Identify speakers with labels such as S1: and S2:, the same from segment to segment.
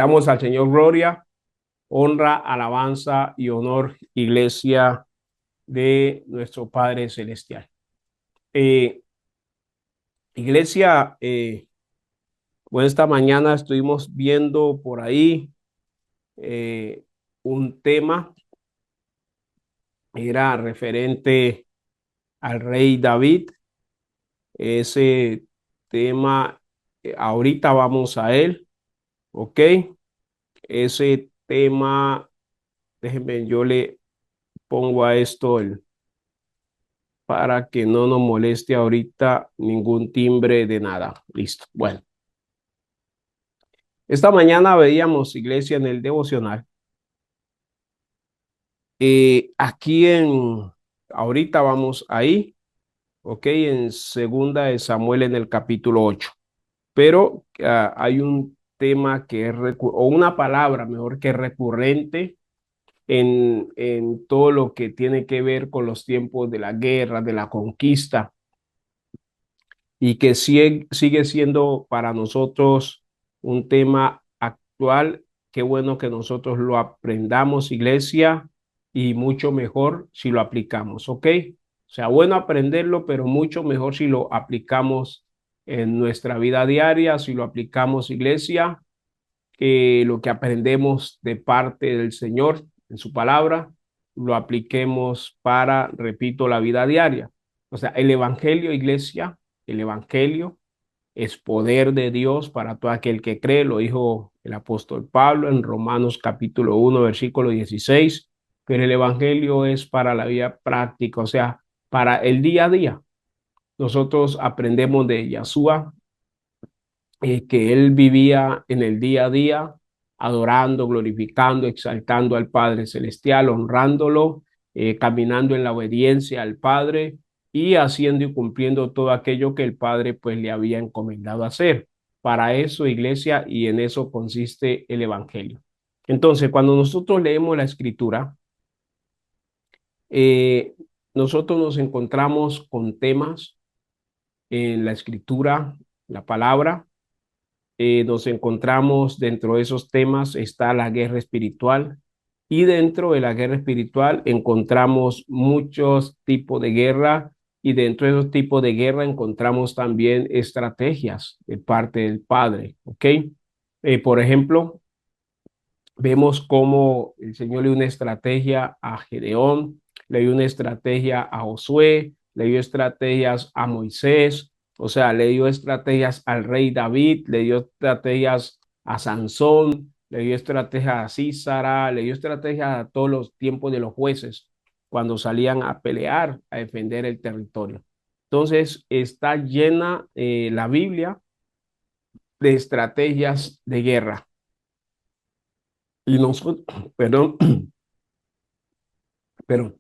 S1: Damos al Señor gloria, honra, alabanza y honor, iglesia de nuestro Padre Celestial. Eh, iglesia, bueno, esta mañana estuvimos viendo por ahí eh, un tema, era referente al rey David. Ese tema, ahorita vamos a él, ¿ok? Ese tema, déjenme, yo le pongo a esto para que no nos moleste ahorita ningún timbre de nada. Listo. Bueno, esta mañana veíamos, iglesia, en el devocional. Aquí ahorita vamos ahí, ok, en segunda de Samuel en el capítulo 8. Pero hay un tema que es, o una palabra mejor, que es recurrente en todo lo que tiene que ver con los tiempos de la guerra, de la conquista, y que sigue siendo para nosotros un tema actual. Qué bueno que nosotros lo aprendamos, iglesia, y mucho mejor si lo aplicamos, ¿ok? O sea, bueno aprenderlo, pero mucho mejor si lo aplicamos en nuestra vida diaria, si lo aplicamos, iglesia, lo que aprendemos de parte del Señor en su palabra, lo apliquemos para, repito, la vida diaria. O sea, el Evangelio, iglesia, el Evangelio es poder de Dios para todo aquel que cree, lo dijo el apóstol Pablo en Romanos capítulo 1, versículo 16, pero el Evangelio es para la vida práctica, o sea, para el día a día. Nosotros aprendemos de Yeshua, que él vivía en el día a día, adorando, glorificando, exaltando al Padre Celestial, honrándolo, caminando en la obediencia al Padre y haciendo y cumpliendo todo aquello que el Padre pues le había encomendado hacer. Para eso, iglesia, y en eso consiste el Evangelio. Entonces, cuando nosotros leemos la Escritura, eh, nosotros nos encontramos con temas en la Escritura, la palabra. Nos encontramos dentro de esos temas, está la guerra espiritual, y dentro de la guerra espiritual encontramos muchos tipos de guerra, y dentro de esos tipos de guerra encontramos también estrategias de parte del Padre, ¿ok? Por ejemplo, vemos cómo el Señor le dio una estrategia a Gedeón, le dio una estrategia a Josué, le dio estrategias a Moisés, o sea, le dio estrategias al rey David, le dio estrategias a Sansón, le dio estrategias a Císara, le dio estrategias a todos los tiempos de los jueces cuando salían a pelear, a defender el territorio. Entonces, está llena la Biblia de estrategias de guerra. Y nosotros, perdón, pero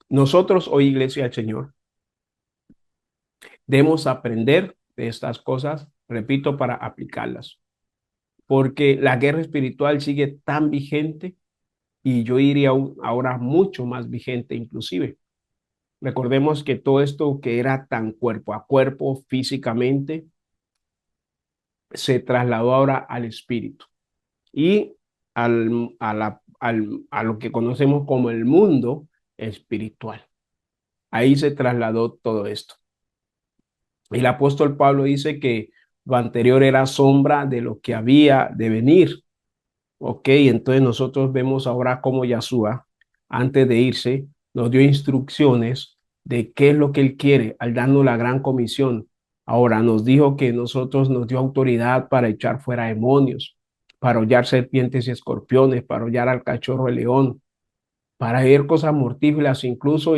S1: nosotros hoy, iglesia del Señor, debemos aprender de estas cosas, repito, para aplicarlas, porque la guerra espiritual sigue tan vigente, y yo diría ahora mucho más vigente inclusive. Recordemos que todo esto que era tan cuerpo a cuerpo físicamente se trasladó ahora al espíritu y a lo que conocemos como el mundo espiritual. Ahí se trasladó todo esto. El apóstol Pablo dice que lo anterior era sombra de lo que había de venir. Ok, entonces nosotros vemos ahora cómo Yeshua, antes de irse, nos dio instrucciones de qué es lo que él quiere al darnos la gran comisión. Ahora nos dijo que nosotros nos dio autoridad para echar fuera demonios, para hollar serpientes y escorpiones, para hollar al cachorro de león, para ver cosas mortíferas, incluso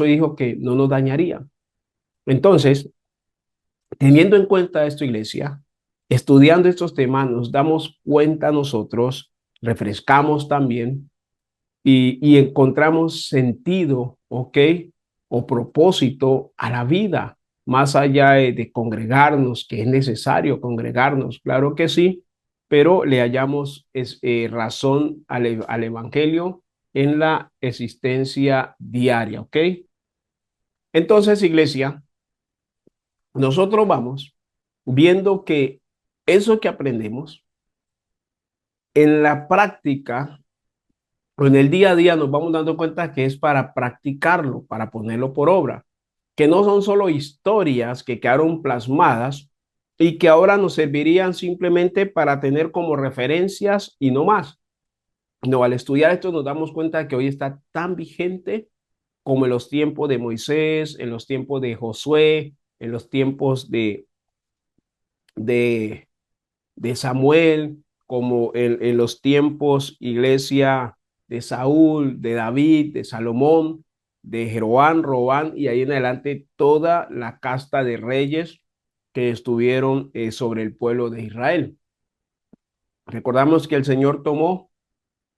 S1: dijo que no nos dañaría. Entonces, teniendo en cuenta esto, iglesia, estudiando estos temas, nos damos cuenta nosotros, refrescamos también y encontramos sentido, ¿ok? O propósito a la vida, más allá de congregarnos, que es necesario congregarnos, claro que sí, pero le hallamos razón al Evangelio en la existencia diaria, ¿ok? Entonces, iglesia, nosotros vamos viendo que eso que aprendemos en la práctica o en el día a día nos vamos dando cuenta que es para practicarlo, para ponerlo por obra, que no son solo historias que quedaron plasmadas y que ahora nos servirían simplemente para tener como referencias y no más. No, al estudiar esto nos damos cuenta que hoy está tan vigente como en los tiempos de Moisés, en los tiempos de Josué, en los tiempos de, de Samuel, como en los tiempos, iglesia, de Saúl, de David, de Salomón, de Jeroboam, Robán y ahí en adelante toda la casta de reyes que estuvieron sobre el pueblo de Israel. Recordamos que el Señor tomó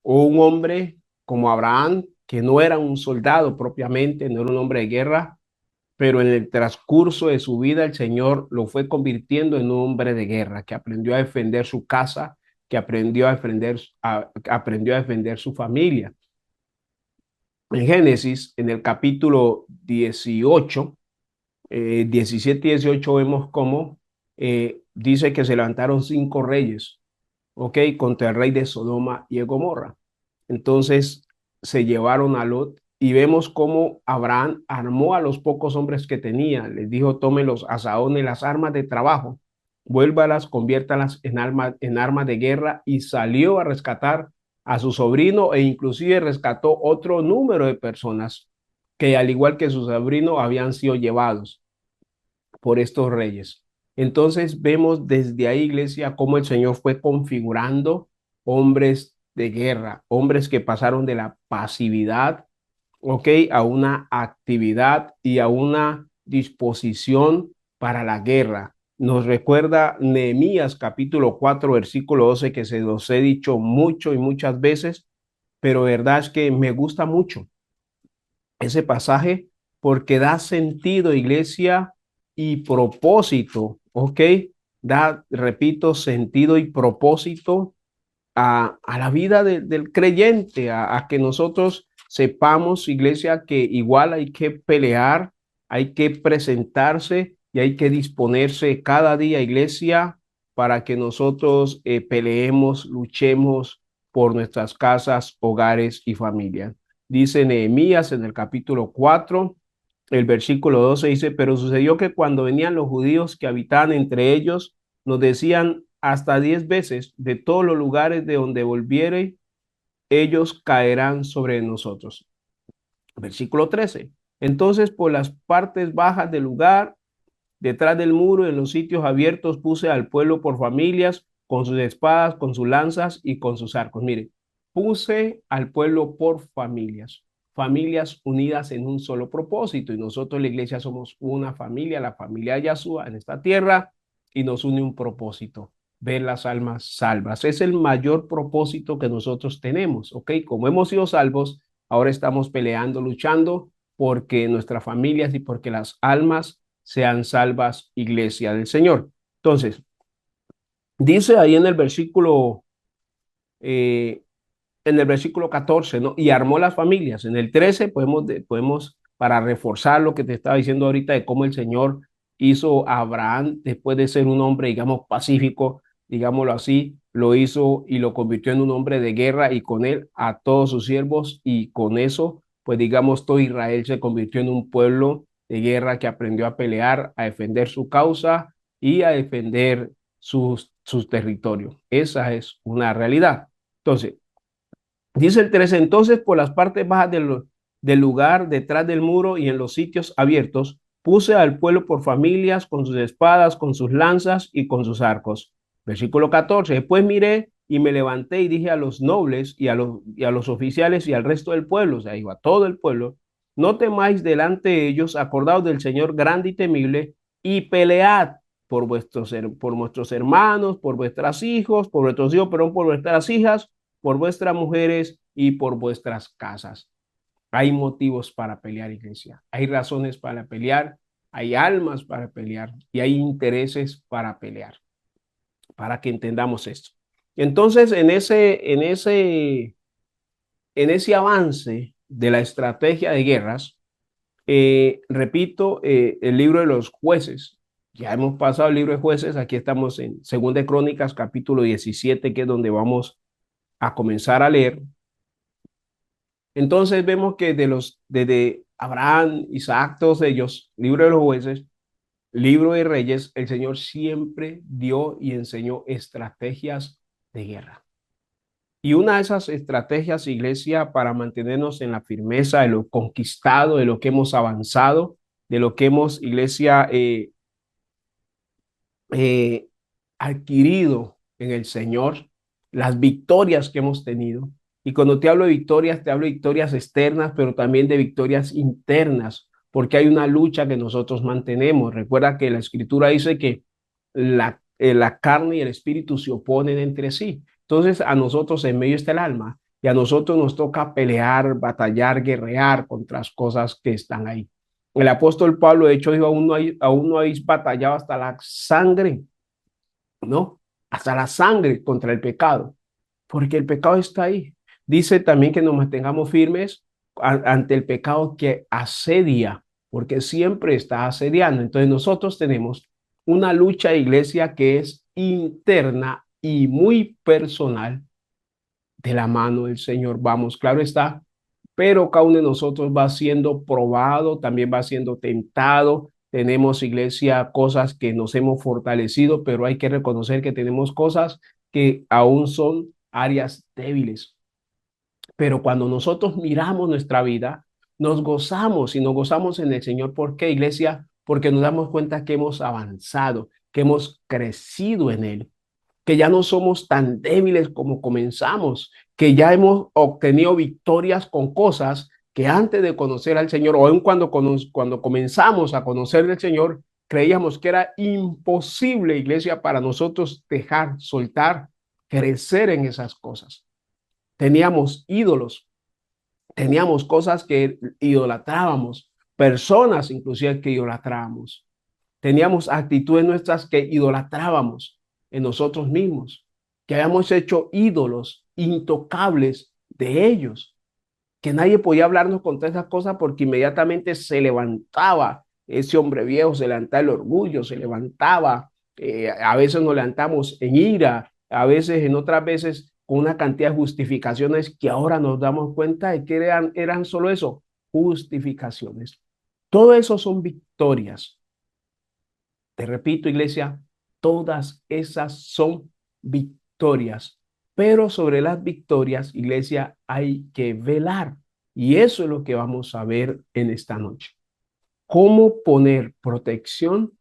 S1: un hombre como Abraham, que no era un soldado propiamente, no era un hombre de guerra, pero en el transcurso de su vida el Señor lo fue convirtiendo en un hombre de guerra, que aprendió a defender su casa, que aprendió a defender su familia. En Génesis, en el capítulo 18, 17 y 18 vemos cómo dice que se levantaron 5 reyes, ¿ok? Contra el rey de Sodoma y de Gomorra. Entonces se llevaron a Lot y vemos cómo Abraham armó a los pocos hombres que tenía. Les dijo, tomen los asaones, las armas de trabajo, vuélvalas, conviértalas en armas de guerra y salió a rescatar a su sobrino e inclusive rescató otro número de personas que al igual que su sobrino habían sido llevados por estos reyes. Entonces vemos desde ahí, iglesia, cómo el Señor fue configurando hombres de guerra, hombres que pasaron de la pasividad, ¿ok? A una actividad y a una disposición para la guerra. Nos recuerda Nehemías capítulo 4, versículo 12, que se los he dicho mucho y muchas veces, pero verdad es que me gusta mucho ese pasaje porque da sentido, iglesia, y propósito, ¿ok? Da, repito, sentido y propósito a la vida del creyente, a que nosotros sepamos, iglesia, que igual hay que pelear, hay que presentarse y hay que disponerse cada día, iglesia, para que nosotros peleemos, luchemos por nuestras casas, hogares y familias. Dice Nehemías en el capítulo 4, el versículo 12 dice, pero sucedió que cuando venían los judíos que habitaban entre ellos, nos decían hasta 10 veces, de todos los lugares de donde volviere, ellos caerán sobre nosotros. Versículo 13. Entonces, por las partes bajas del lugar, detrás del muro, en los sitios abiertos, puse al pueblo por familias, con sus espadas, con sus lanzas y con sus arcos. Mire, puse al pueblo por familias, familias unidas en un solo propósito. Y nosotros, la iglesia, somos una familia, la familia de Yahshua en esta tierra, y nos une un propósito, ver las almas salvas. Es el mayor propósito que nosotros tenemos, ¿ok? Como hemos sido salvos, ahora estamos peleando, luchando porque nuestras familias y porque las almas sean salvas, iglesia del Señor. Entonces, dice ahí eh, en el versículo 14, ¿no? Y armó las familias. En el 13 podemos, para reforzar lo que te estaba diciendo ahorita de cómo el Señor hizo a Abraham después de ser un hombre, digamos, pacífico, digámoslo así, lo hizo y lo convirtió en un hombre de guerra y con él a todos sus siervos y con eso, pues digamos, todo Israel se convirtió en un pueblo de guerra que aprendió a pelear, a defender su causa y a defender sus territorios. Esa es una realidad. Entonces, dice el 13, entonces por las partes bajas del lugar, detrás del muro y en los sitios abiertos, puse al pueblo por familias, con sus espadas, con sus lanzas y con sus arcos. Versículo 14, después miré y me levanté y dije a los nobles y a los oficiales y al resto del pueblo, o sea, digo, a todo el pueblo, no temáis delante de ellos, acordaos del Señor grande y temible, y pelead por vuestros hermanos, por vuestros hijos, perdón, por vuestras hijas, por vuestras mujeres y por vuestras casas. Hay motivos para pelear, iglesia. Hay razones para pelear, hay almas para pelear y hay intereses para pelear, para que entendamos esto. Entonces, en ese avance de la estrategia de guerras, repito, el libro de los jueces Ya hemos pasado el libro de Jueces, aquí estamos en Segunda de Crónicas, capítulo 17, que es donde vamos a comenzar a leer. Entonces vemos que desde Abraham, Isaac, todos ellos, libro de los Jueces, libro de Reyes, el Señor siempre dio y enseñó estrategias de guerra. Y una de esas estrategias, iglesia, para mantenernos en la firmeza de lo conquistado, de lo que hemos avanzado, de lo que hemos, iglesia, eh, adquirido en el Señor, las victorias que hemos tenido. Y cuando te hablo de victorias, te hablo de victorias externas, pero también de victorias internas, porque hay una lucha que nosotros mantenemos. Recuerda que la escritura dice que la carne y el espíritu se oponen entre sí. Entonces a nosotros en medio está el alma y a nosotros nos toca pelear, batallar, guerrear contra las cosas que están ahí. El apóstol Pablo, de hecho, dijo, aún no habéis batallado hasta la sangre, ¿no? Hasta la sangre contra el pecado, porque el pecado está ahí. Dice también que nos mantengamos firmes ante el pecado que asedia, porque siempre está asediando. Entonces nosotros tenemos una lucha de iglesia que es interna y muy personal de la mano del Señor. Vamos, claro está, pero cada uno de nosotros va siendo probado, también va siendo tentado. Tenemos, iglesia, cosas que nos hemos fortalecido, pero hay que reconocer que tenemos cosas que aún son áreas débiles. Pero cuando nosotros miramos nuestra vida, nos gozamos y nos gozamos en el Señor. ¿Por qué, iglesia? Porque nos damos cuenta que hemos avanzado, que hemos crecido en Él, que ya no somos tan débiles como comenzamos, que ya hemos obtenido victorias con cosas que antes de conocer al Señor, o aun cuando comenzamos a conocer al Señor, creíamos que era imposible, iglesia, para nosotros dejar, soltar, crecer en esas cosas. Teníamos ídolos, teníamos cosas que idolatrábamos, personas inclusive que idolatrábamos. Teníamos actitudes nuestras que idolatrábamos en nosotros mismos, que habíamos hecho ídolos intocables de ellos, que nadie podía hablarnos contra esas cosas porque inmediatamente se levantaba ese hombre viejo, se levantaba el orgullo, se levantaba, a veces nos levantamos en ira, a veces en otras veces con una cantidad de justificaciones que ahora nos damos cuenta de que eran solo eso, justificaciones. Todo eso son victorias. Te repito, iglesia, todas esas son victorias, pero sobre las victorias, iglesia, hay que velar. Y eso es lo que vamos a ver en esta noche. ¿Cómo poner protección?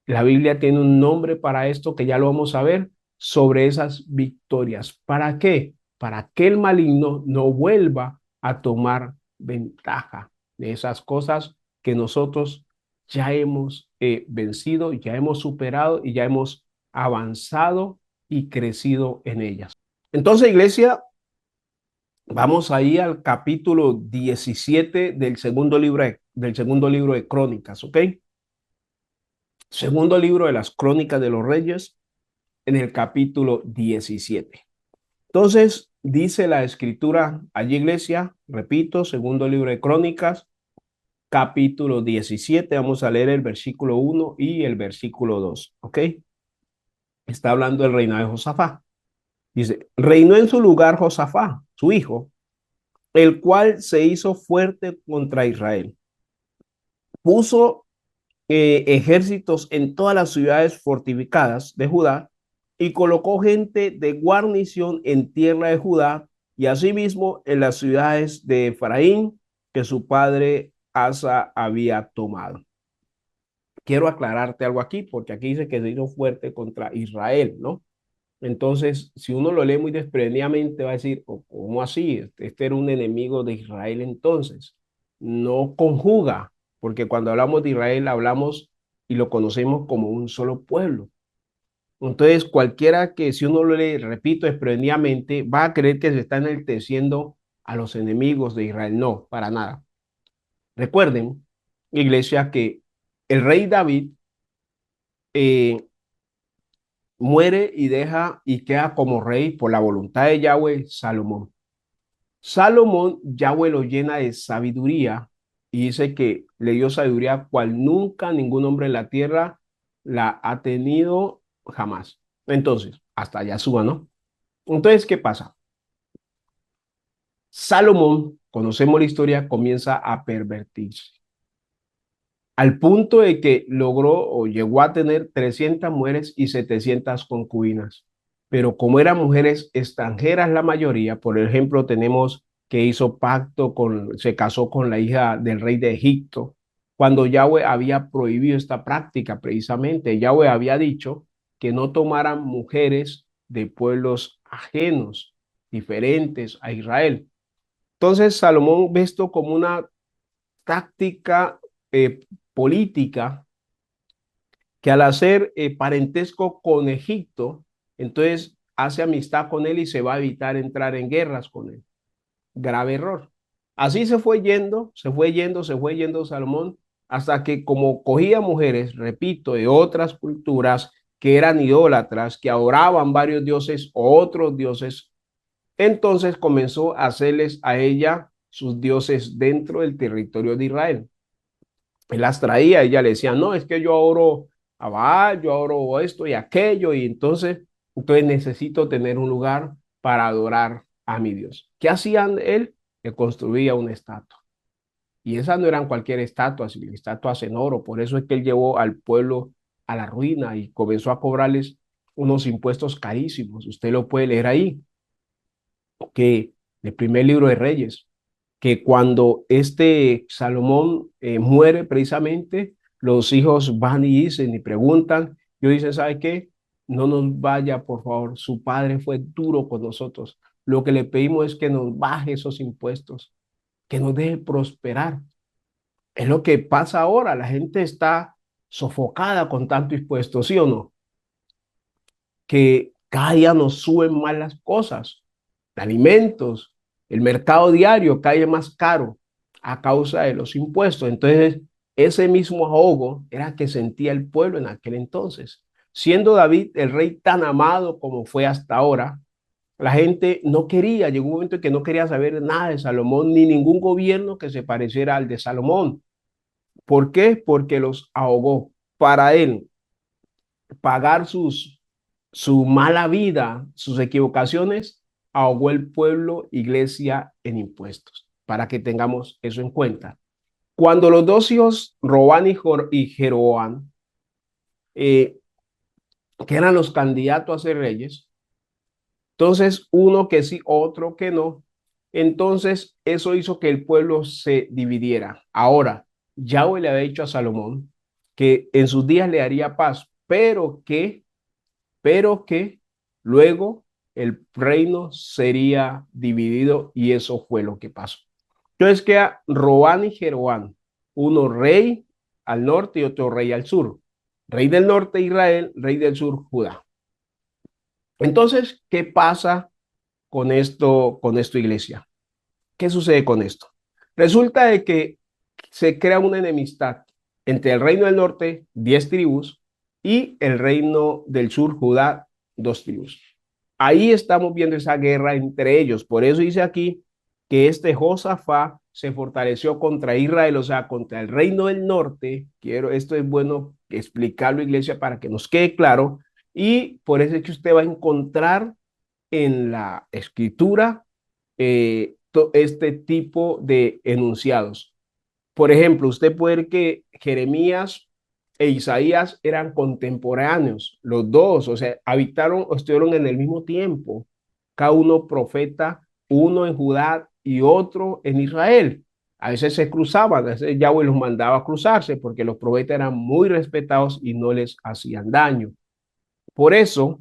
S1: La Biblia tiene un nombre para esto que ya lo vamos a ver sobre esas victorias. ¿Para qué? Para que el maligno no vuelva a tomar ventaja de esas cosas que nosotros ya hemos vencido, ya hemos superado y ya hemos avanzado y crecido en ellas. Entonces, iglesia, vamos ahí al capítulo 17 del segundo libro de Crónicas, ¿ok? Segundo libro de las Crónicas de los Reyes, en el capítulo 17. Entonces, dice la escritura allí, iglesia, repito, segundo libro de Crónicas, capítulo 17, vamos a leer el versículo 1 y el versículo 2, ¿ok? Está hablando del reinado de Josafá. Dice, reinó en su lugar Josafá, su hijo, el cual se hizo fuerte contra Israel. Puso ejércitos en todas las ciudades fortificadas de Judá y colocó gente de guarnición en tierra de Judá y asimismo en las ciudades de Efraín que su padre Asa había tomado. Quiero aclararte algo aquí porque aquí dice que se hizo fuerte contra Israel, ¿no? Entonces, si uno lo lee muy desprendidamente, va a decir, ¿cómo así? Este era un enemigo de Israel entonces. No conjuga, porque cuando hablamos de Israel, hablamos y lo conocemos como un solo pueblo. Entonces, cualquiera que si uno lo lee, repito, desprendidamente, va a creer que se está enalteciendo a los enemigos de Israel. No, para nada. Recuerden, iglesia, que el rey David eh, muere y deja y queda como rey por la voluntad de Yahweh, Salomón. Salomón, Yahweh lo llena de sabiduría y dice que le dio sabiduría cual nunca ningún hombre en la tierra la ha tenido jamás. Entonces, hasta allá suba, ¿no? Entonces, ¿qué pasa? Salomón, conocemos la historia, comienza a pervertirse, al punto de que logró o llegó a tener 300 mujeres y 700 concubinas. Pero como eran mujeres extranjeras la mayoría, por ejemplo, tenemos que hizo pacto con, se casó con la hija del rey de Egipto, cuando Yahweh había prohibido esta práctica precisamente. Yahweh había dicho que no tomaran mujeres de pueblos ajenos, diferentes a Israel. Entonces Salomón ve esto como una táctica eh, política, que al hacer parentesco con Egipto, entonces hace amistad con él y se va a evitar entrar en guerras con él. Grave error. Así se fue yendo, se fue yendo, se fue yendo Salomón, hasta que como cogía mujeres, repito, de otras culturas que eran idólatras, que adoraban varios dioses o otros dioses, entonces comenzó a hacerles a ella sus dioses dentro del territorio de Israel. Él las traía, ella le decía, no, es que yo oro a Baal, yo oro esto y aquello, y entonces necesito tener un lugar para adorar a mi Dios. ¿Qué hacían él? Le construía una estatua. Y esas no eran cualquier estatua, sino estatuas en oro. Por eso es que él llevó al pueblo a la ruina y comenzó a cobrarles unos impuestos carísimos. Usted lo puede leer ahí, que el primer libro de Reyes, que cuando este Salomón muere precisamente, los hijos van y dicen y preguntan, yo dicen, ¿sabe qué? No nos vaya, por favor, su padre fue duro con nosotros. Lo que le pedimos es que nos baje esos impuestos, que nos deje prosperar. Es lo que pasa ahora, la gente está sofocada con tanto impuesto, ¿sí o no? Que cada día nos suben más las cosas, alimentos, el mercado diario cae más caro a causa de los impuestos. Entonces, ese mismo ahogo era que sentía el pueblo en aquel entonces. Siendo David el rey tan amado como fue hasta ahora, la gente no quería, llegó un momento en que no quería saber nada de Salomón, ni ningún gobierno que se pareciera al de Salomón. ¿Por qué? Porque los ahogó. Para él, pagar su mala vida, sus equivocaciones, ahogó el pueblo, iglesia en impuestos, para que tengamos eso en cuenta. Cuando los dos hijos, Robán y Jeroboam, eh, que eran los candidatos a ser reyes, entonces uno que sí, otro que no, entonces eso hizo que el pueblo se dividiera. Ahora, Yahweh le había dicho a Salomón que en sus días le haría paz, pero que luego el reino sería dividido y eso fue lo que pasó. Entonces queda Robán y Jeroboam, uno rey al norte y otro rey al sur. Rey del norte Israel, rey del sur Judá. Entonces, ¿qué pasa con esto, iglesia? ¿Qué sucede con esto? Resulta de que se crea una enemistad entre el reino del norte, 10 tribus, y el reino del sur, Judá, 2 tribus. Ahí estamos viendo esa guerra entre ellos. Por eso dice aquí que este Josafá se fortaleció contra Israel, o sea, contra el reino del norte. Esto es bueno explicarlo, iglesia, para que nos quede claro. Y por eso es que usted va a encontrar en la escritura este tipo de enunciados. Por ejemplo, usted puede ver que Jeremías e Isaías eran contemporáneos, los dos, o sea, habitaron o estuvieron en el mismo tiempo, cada uno profeta, uno en Judá y otro en Israel. A veces se cruzaban, a veces Yahweh los mandaba a cruzarse porque los profetas eran muy respetados y no les hacían daño. Por eso,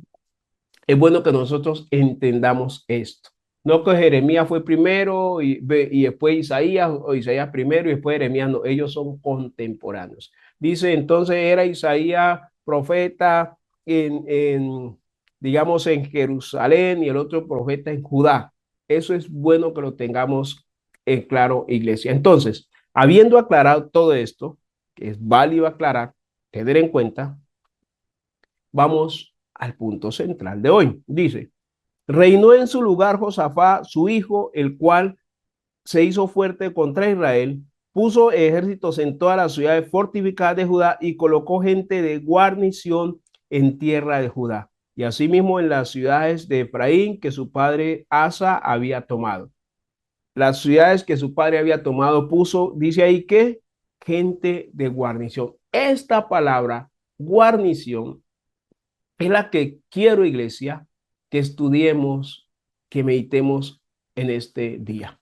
S1: es bueno que nosotros entendamos esto. No que Jeremías fue primero y después Isaías, o Isaías primero y después Jeremías, no, ellos son contemporáneos. Dice, entonces era Isaías profeta digamos, en Jerusalén y el otro profeta en Judá. Eso es bueno que lo tengamos en claro, iglesia. Entonces, habiendo aclarado todo esto, que es válido aclarar, tener en cuenta, vamos al punto central de hoy. Dice, reinó en su lugar Josafá, su hijo, el cual se hizo fuerte contra Israel puso ejércitos en todas las ciudades fortificadas de Judá y colocó gente de guarnición en tierra de Judá. Y asimismo en las ciudades de Efraín que su padre Asa había tomado. Las ciudades que su padre había tomado puso, dice ahí que gente de guarnición. Esta palabra, guarnición, es la que quiero, iglesia, que estudiemos, que meditemos en este día.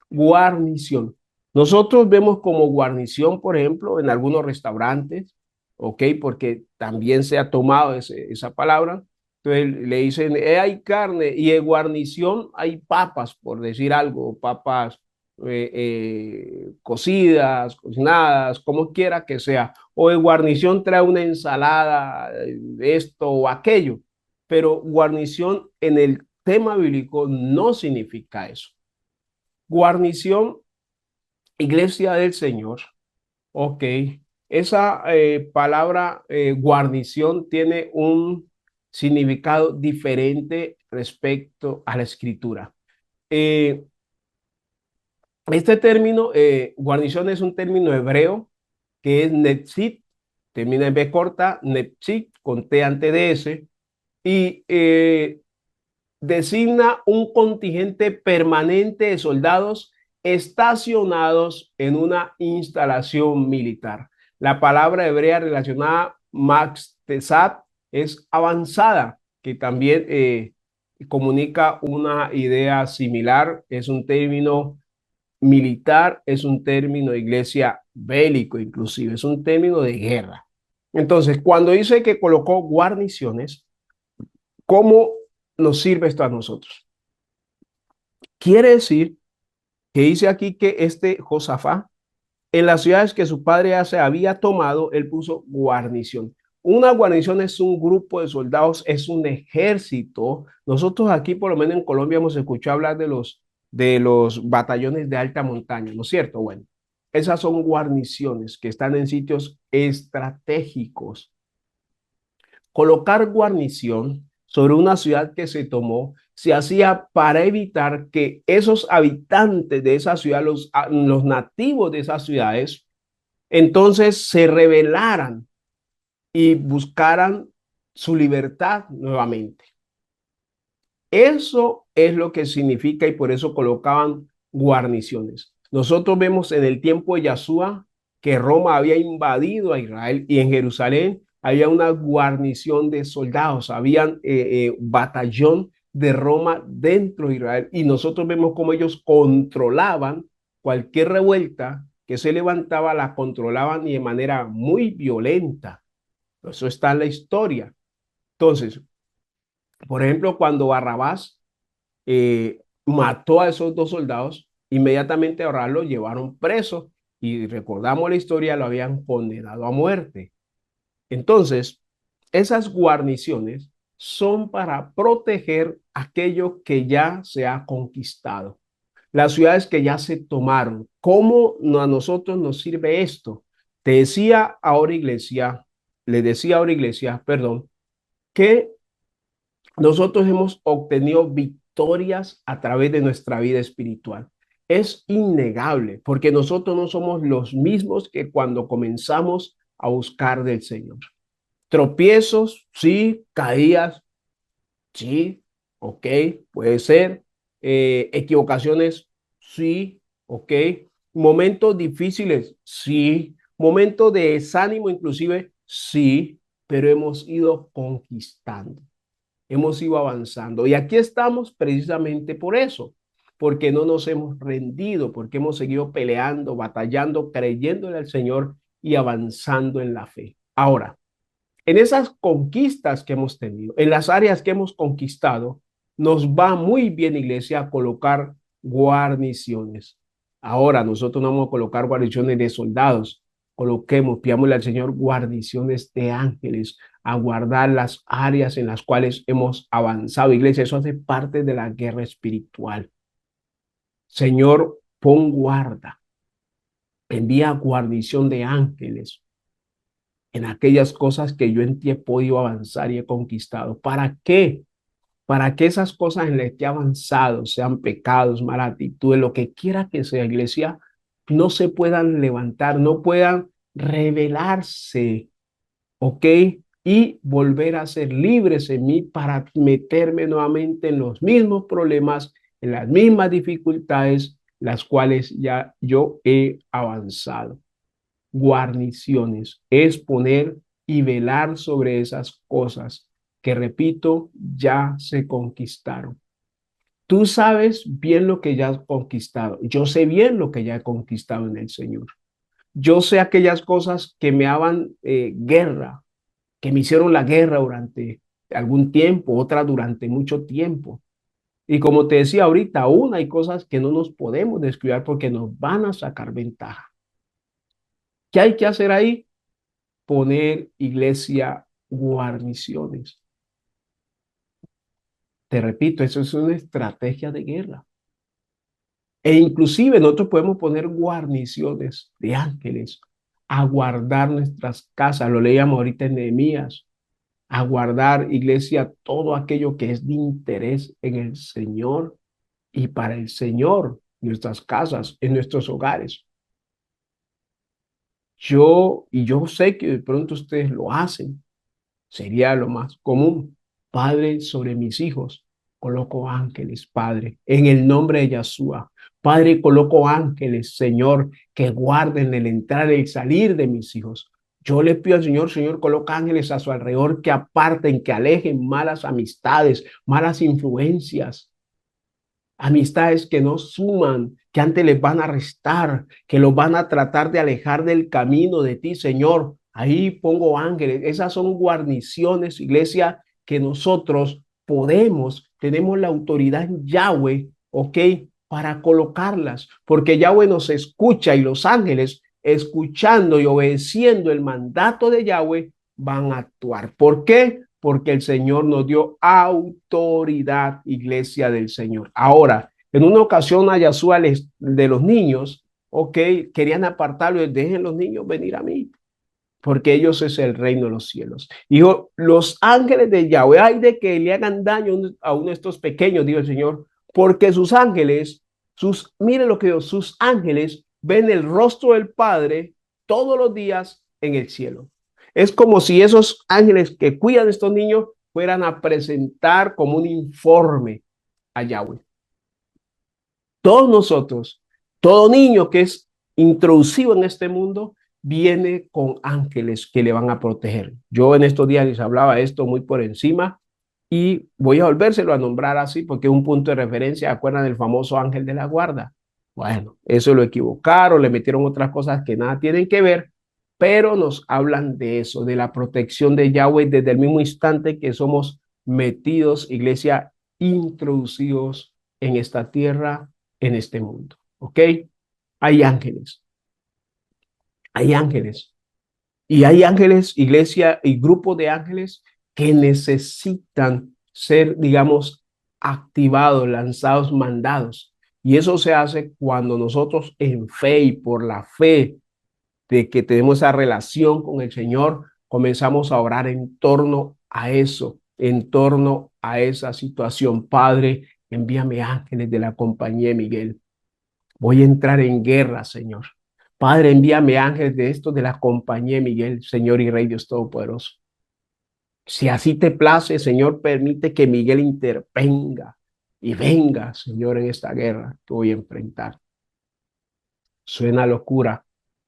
S1: Guarnición. Nosotros vemos como guarnición, por ejemplo, en algunos restaurantes, ¿ok? Porque también se ha tomado esa palabra. Entonces le dicen, hay carne y en guarnición hay papas, por decir algo, papas cocidas, cocinadas, como quiera que sea. O en guarnición trae una ensalada, esto o aquello. Pero guarnición en el tema bíblico no significa eso. Guarnición, iglesia del Señor. Ok. Esa palabra guarnición tiene un significado diferente respecto a la escritura. Eh, este término, guarnición, es un término hebreo que es netzit, termina en B corta, netzit, con T antes de S, y designa un contingente permanente de soldados estacionados en una instalación militar. La palabra hebrea relacionada Maxtesat es avanzada, que también comunica una idea similar. Es un término militar, es un término de iglesia bélico, inclusive, es un término de guerra. Entonces, cuando dice que colocó guarniciones, ¿cómo nos sirve esto a nosotros? Quiere decir que dice aquí que este Josafá, en las ciudades que su padre ya se había tomado, él puso guarnición. Una guarnición es un grupo de soldados, es un ejército. Nosotros aquí, por lo menos en Colombia, hemos escuchado hablar de los batallones de alta montaña, ¿no es cierto? Bueno, esas son guarniciones que están en sitios estratégicos. Colocar guarnición sobre una ciudad que se tomó se hacía para evitar que esos habitantes de esa ciudad, los nativos de esas ciudades, entonces se rebelaran y buscaran su libertad nuevamente. Eso es lo que significa y por eso colocaban guarniciones. Nosotros vemos en el tiempo de Yahshua que Roma había invadido a Israel y en Jerusalén había una guarnición de soldados, había batallón de Roma dentro de Israel y nosotros vemos cómo ellos controlaban cualquier revuelta que se levantaba, la controlaban y de manera muy violenta. Eso está en la historia. Entonces, por ejemplo, cuando Barrabás mató a esos dos soldados, inmediatamente ahora lo llevaron preso y recordamos la historia, lo habían condenado a muerte. Entonces, esas guarniciones son para proteger aquello que ya se ha conquistado, las ciudades que ya se tomaron. ¿Cómo a nosotros nos sirve esto? Te decía ahora iglesia, le decía ahora iglesia, perdón, que nosotros hemos obtenido victorias a través de nuestra vida espiritual. Es innegable, porque nosotros no somos los mismos que cuando comenzamos a buscar del Señor. Tropiezos, sí, caídas, sí, ok, puede ser. Equivocaciones, sí, ok. Momentos difíciles, sí. Momentos de desánimo, inclusive, sí, pero hemos ido conquistando, hemos ido avanzando. Y aquí estamos precisamente por eso, porque no nos hemos rendido, porque hemos seguido peleando, batallando, creyéndole al Señor y avanzando en la fe. Ahora, en esas conquistas que hemos tenido, en las áreas que hemos conquistado, nos va muy bien, iglesia, a colocar guarniciones. Ahora nosotros no vamos a colocar guarniciones de soldados, coloquemos, pidámosle al Señor guarniciones de ángeles a guardar las áreas en las cuales hemos avanzado. Iglesia, eso hace parte de la guerra espiritual. Señor, pon guarda, envía guarnición de ángeles en aquellas cosas que yo en ti he podido avanzar y he conquistado. ¿Para qué? Para que esas cosas en las que he avanzado, sean pecados, mala actitud, lo que quiera que sea, iglesia, no se puedan levantar, no puedan rebelarse, ¿ok? Y volver a ser libres en mí para meterme nuevamente en los mismos problemas, en las mismas dificultades, las cuales ya yo he avanzado. Guarniciones es poner y velar sobre esas cosas que, repito, ya se conquistaron. Tú sabes bien lo que ya has conquistado. Yo sé bien lo que ya he conquistado en el Señor. Yo sé aquellas cosas que me daban guerra, que me hicieron la guerra durante algún tiempo, otras durante mucho tiempo. Y como te decía ahorita, aún hay cosas que no nos podemos descuidar porque nos van a sacar ventaja. ¿Qué hay que hacer ahí? Poner, iglesia, guarniciones. Te repito, eso es una estrategia de guerra. E inclusive nosotros podemos poner guarniciones de ángeles a guardar nuestras casas. Lo leíamos ahorita en Nehemías. A guardar, iglesia, todo aquello que es de interés en el Señor y para el Señor, nuestras casas, en nuestros hogares. Yo sé que de pronto ustedes lo hacen, sería lo más común. Padre, sobre mis hijos, coloco ángeles, Padre, en el nombre de Yeshua. Padre, coloco ángeles, Señor, que guarden el entrar y el salir de mis hijos. Yo le pido al Señor, Señor, coloca ángeles a su alrededor que aparten, que alejen malas amistades, malas influencias, amistades que no suman, que antes les van a restar, que los van a tratar de alejar del camino de ti, Señor. Ahí pongo ángeles. Esas son guarniciones, iglesia, que nosotros podemos, tenemos la autoridad en Yahweh, ¿ok? Para colocarlas, porque Yahweh nos escucha y los ángeles, escuchando y obedeciendo el mandato de Yahweh, van a actuar. ¿Por qué? Porque el Señor nos dio autoridad, iglesia del Señor. Ahora, en una ocasión a Yahshua de los niños, ok, querían apartarlo y dejen los niños venir a mí, porque ellos es el reino de los cielos. Dijo, los ángeles de Yahweh, hay de que le hagan daño a uno de estos pequeños, dijo el Señor, porque sus ángeles, mire lo que digo, sus ángeles ven el rostro del Padre todos los días en el cielo. Es como si esos ángeles que cuidan de estos niños fueran a presentar como un informe a Yahweh. Todos nosotros, todo niño que es introducido en este mundo, viene con ángeles que le van a proteger. Yo en estos días les hablaba esto muy por encima y voy a volvérselo a nombrar así porque es un punto de referencia. ¿Acuerdan del famoso ángel de la guarda? Bueno, eso lo equivocaron, le metieron otras cosas que nada tienen que ver, pero nos hablan de eso, de la protección de Yahweh desde el mismo instante que somos metidos, iglesia, introducidos en esta tierra, en este mundo. ¿Ok? Hay ángeles, hay ángeles. Y hay ángeles, iglesia y grupos de ángeles que necesitan ser, digamos, activados, lanzados, mandados. Y eso se hace cuando nosotros en fe y por la fe de que tenemos esa relación con el Señor, comenzamos a orar en torno a eso, en torno a esa situación. Padre, envíame ángeles de la compañía de Miguel. Voy a entrar en guerra, Señor. Padre, envíame ángeles de estos de la compañía de Miguel, Señor y Rey Dios Todopoderoso. Si así te place, Señor, permite que Miguel intervenga y venga, Señor, en esta guerra que voy a enfrentar. Suena locura,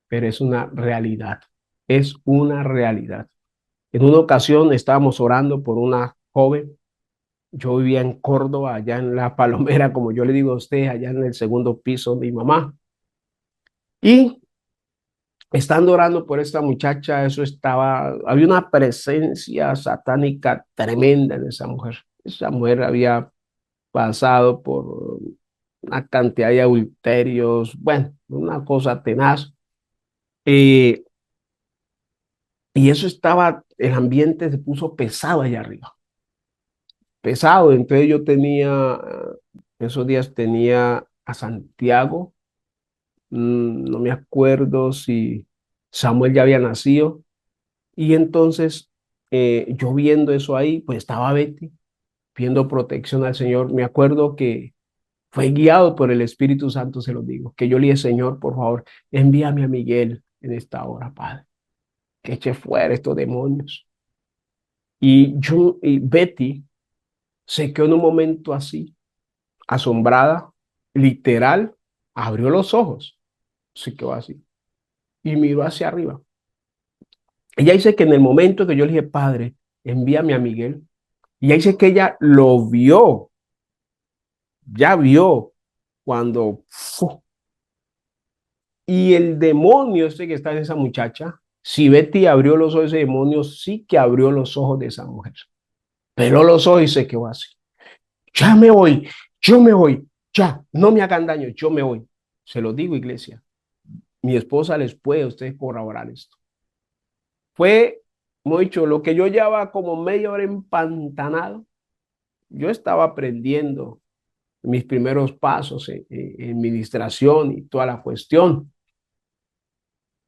S1: pero es una realidad. Es una realidad. En una ocasión estábamos orando por una joven. Yo vivía en Córdoba, allá en La Palomera, como yo le digo a usted, allá en el segundo piso de mi mamá. Y estando orando por esta muchacha, eso estaba, había una presencia satánica tremenda en esa mujer. Esa mujer había pasado por una cantidad de adulterios, bueno, una cosa tenaz. Eh, y eso estaba, el ambiente se puso pesado allá arriba, pesado. Entonces yo tenía, esos días tenía a Santiago, no me acuerdo si Samuel ya había nacido. Y entonces, yo viendo eso ahí, pues estaba Betty, pidiendo protección al Señor. Me acuerdo que Fue guiado por el Espíritu Santo, se lo digo, que yo le dije, Señor, por favor, envíame a Miguel en esta hora, Padre, que eche fuera estos demonios. Y Betty se quedó en un momento así, asombrada, literal, abrió los ojos, se quedó así y miró hacia arriba. Ella dice que en el momento que yo le dije, Padre, envíame a Miguel, y ella dice que ella lo vio, ya vio cuando y el demonio este que está en esa muchacha, si Betty abrió los ojos, ese demonio sí que abrió los ojos de esa mujer. Peló los ojos y se quedó así. Ya me voy, yo me voy, ya, no me hagan daño, yo me voy. Se lo digo, iglesia. Mi esposa les puede a ustedes corroborar esto. Fue, como he dicho, lo que yo llevaba como media hora empantanado. Yo estaba aprendiendo mis primeros pasos en administración y toda la cuestión.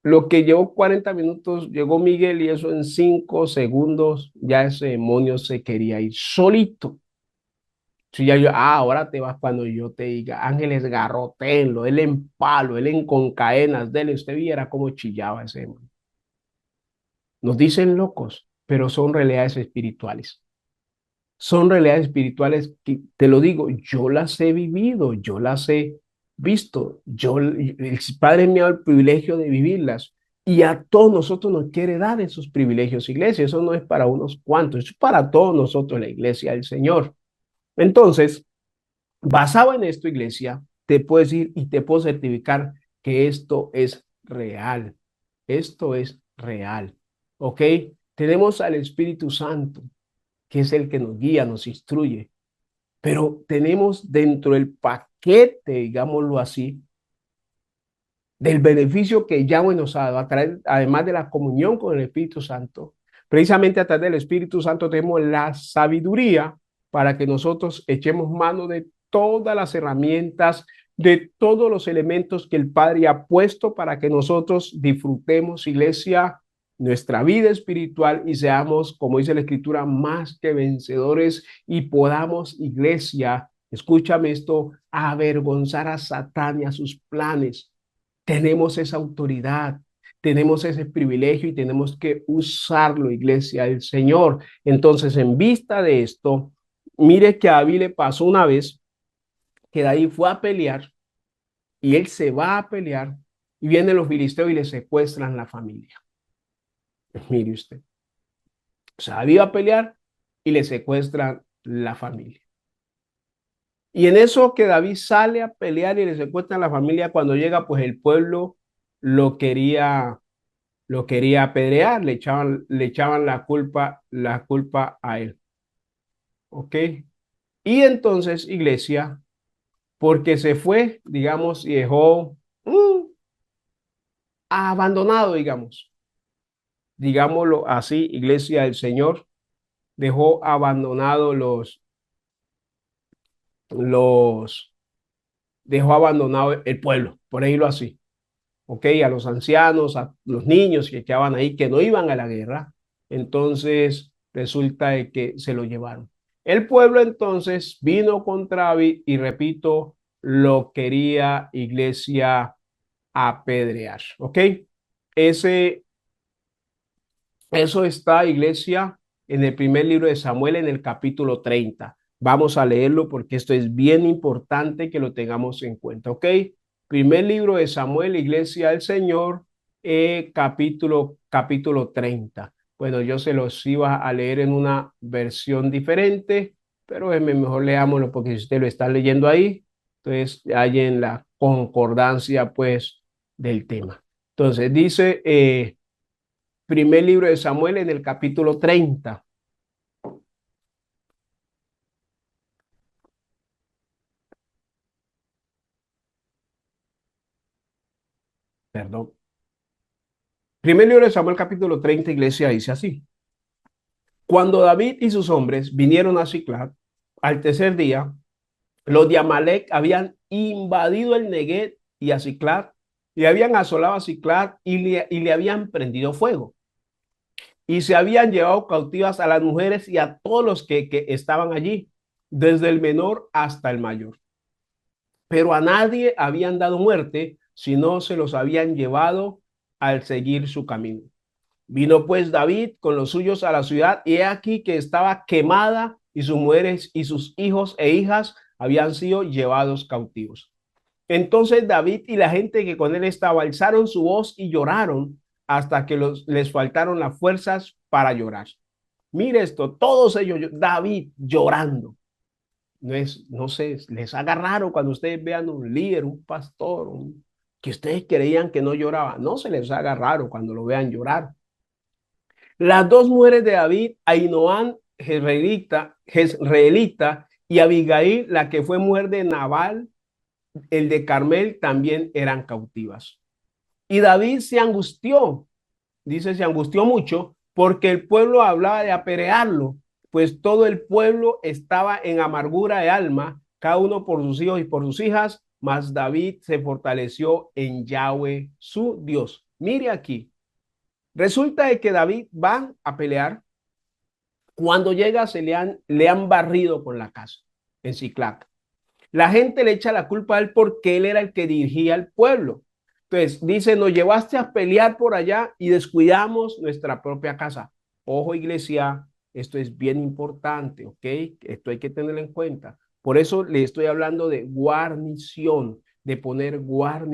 S1: Lo que llevó 40 minutos, llegó Miguel y eso en 5 segundos, ya ese demonio se quería ir solito. Si ya yo, ahora te vas cuando yo te diga, Ángeles, garrotenlo, él en palo, él en con cadenas, dele, usted viera cómo chillaba ese demonio. Nos dicen locos, pero son realidades espirituales. Son realidades espirituales que, te lo digo, yo las he vivido, yo las he visto, el Padre me ha dado el privilegio de vivirlas y a todos nosotros nos quiere dar esos privilegios, iglesia. Eso no es para unos cuantos, es para todos nosotros, la iglesia del Señor. Entonces, basado en esto, iglesia, te puedo decir y te puedo certificar que esto es real. Esto es real. ¿Ok? Tenemos al Espíritu Santo, que es el que nos guía, nos instruye, pero tenemos dentro del paquete, digámoslo así, del beneficio que Yahweh nos ha dado, además de la comunión con el Espíritu Santo, precisamente a través del Espíritu Santo tenemos la sabiduría para que nosotros echemos mano de todas las herramientas, de todos los elementos que el Padre ha puesto para que nosotros disfrutemos, iglesia, nuestra vida espiritual y seamos, como dice la Escritura, más que vencedores y podamos, iglesia, escúchame esto, avergonzar a Satán y a sus planes. Tenemos esa autoridad, tenemos ese privilegio y tenemos que usarlo, iglesia del Señor. Entonces, en vista de esto, mire que a David le pasó una vez que David fue a pelear y él se va a pelear y vienen los filisteos y le secuestran la familia. Mire usted. O sea, David va a pelear y le secuestran la familia. Y en eso que David sale a pelear y le secuestran la familia, cuando llega, pues el pueblo lo quería apedrear, le echaban la culpa a él. ¿Ok? Y entonces, iglesia, porque se fue, digamos, y dejó abandonado, digámoslo así, iglesia del Señor, dejó abandonado los, dejó abandonado el pueblo, por decirlo así. ¿Ok? A los ancianos, a los niños que estaban ahí, que no iban a la guerra, entonces resulta de que se lo llevaron. El pueblo entonces vino contra David y repito, lo quería iglesia apedrear. ¿Ok? Ese, eso está, iglesia, en el primer libro de Samuel, en el capítulo 30. Vamos a leerlo porque esto es bien importante que lo tengamos en cuenta, ¿ok? Primer libro de Samuel, Iglesia del Señor, capítulo 30. Bueno, yo se los iba a leer en una versión diferente, pero mejor leámoslo porque si usted lo está leyendo ahí, entonces hay en la concordancia, pues, del tema. Entonces, dice... primer libro de Samuel en el capítulo 30. Perdón. Primer libro de Samuel capítulo 30, iglesia, dice así. Cuando David y sus hombres vinieron a Siclag, al tercer día, los de Amalec habían invadido el Neguev y a Siclag, y habían asolado a Siclag y le habían prendido fuego. Y se habían llevado cautivas a las mujeres y a todos los que estaban allí, desde el menor hasta el mayor. pero a nadie habían dado muerte, sino se los habían llevado al seguir su camino. Vino pues David con los suyos a la ciudad, y he aquí que estaba quemada, y sus mujeres y sus hijos e hijas habían sido llevados cautivos. Entonces David y la gente que con él estaba alzaron su voz y lloraron hasta que les faltaron las fuerzas para llorar. Mire esto, todos ellos, David llorando. No sé, les haga raro cuando ustedes vean un líder, un pastor, que ustedes creían que no lloraba. No se les haga raro cuando lo vean llorar. Las dos mujeres de David, Ahinoam, Jezreelita, y Abigail, la que fue mujer de Nabal, el de Carmel, también eran cautivas. Y David se angustió, dice, se angustió mucho porque el pueblo hablaba de apedrearlo, pues todo el pueblo estaba en amargura de alma, cada uno por sus hijos y por sus hijas, mas David se fortaleció en Yahweh, su Dios. Mire aquí, resulta de que David va a pelear. Cuando llega, le han barrido con la casa en Ciclac. La gente le echa la culpa a él porque él era el que dirigía al pueblo. Entonces dice, nos llevaste a pelear por allá y descuidamos nuestra propia casa. Ojo, iglesia, esto es bien importante, ¿ok? Esto hay que tenerlo en cuenta. Por eso le estoy hablando de guarnición, de poner guardas,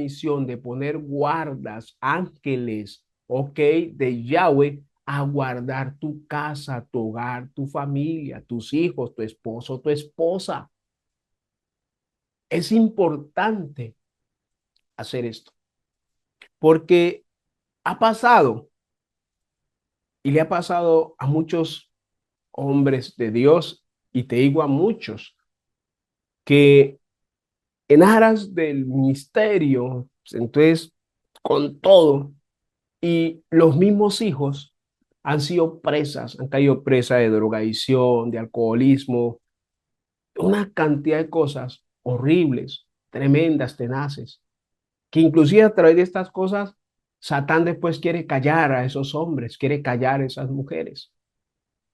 S1: ángeles, ¿ok? De Yahweh a guardar tu casa, tu hogar, tu familia, tus hijos, tu esposo, tu esposa. Es importante hacer esto porque ha pasado y le ha pasado a muchos hombres de Dios, y te digo a muchos, que en aras del ministerio, pues, entonces con todo, y los mismos hijos han sido presas, han caído presas de drogadicción, de alcoholismo, una cantidad de cosas horribles, tremendas, tenaces, que inclusive a través de estas cosas, Satán después quiere callar a esos hombres, quiere callar a esas mujeres,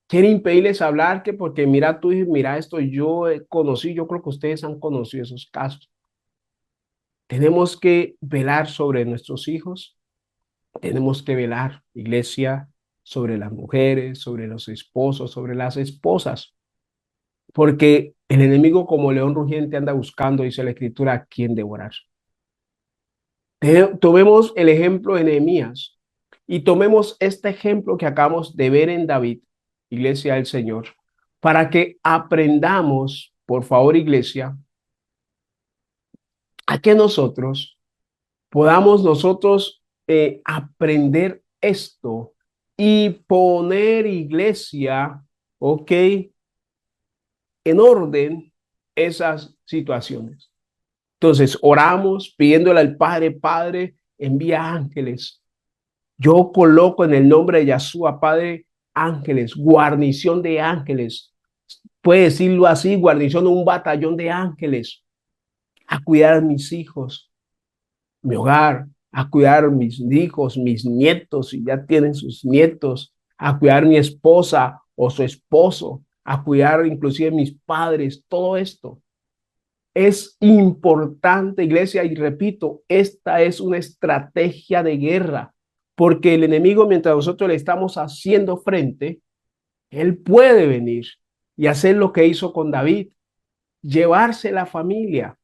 S1: quiere impedirles hablar, que porque mira tú y mira esto, yo he conocido, yo creo que ustedes han conocido esos casos. Tenemos que velar sobre nuestros hijos, tenemos que velar, iglesia, sobre las mujeres, sobre los esposos, sobre las esposas, porque el enemigo como león rugiente anda buscando, dice la escritura, a quien devorar. Tomemos el ejemplo de Nehemías y tomemos este ejemplo que acabamos de ver en David, iglesia del Señor, para que aprendamos, por favor, iglesia, a que nosotros podamos aprender esto y poner, iglesia, ok, en orden esas situaciones. Entonces, oramos pidiéndole al Padre, Padre, envía ángeles. Yo coloco en el nombre de Yahshua, Padre, ángeles, guarnición de ángeles. Puede decirlo así, guarnición de un batallón de ángeles a cuidar a mis hijos, mi hogar, a cuidar a mis hijos, mis nietos, si ya tienen sus nietos, a cuidar a mi esposa o su esposo, a cuidar inclusive mis padres, todo esto. Es importante, iglesia, y repito, esta es una estrategia de guerra, porque el enemigo, mientras nosotros le estamos haciendo frente, él puede venir y hacer lo que hizo con David, llevarse la familia.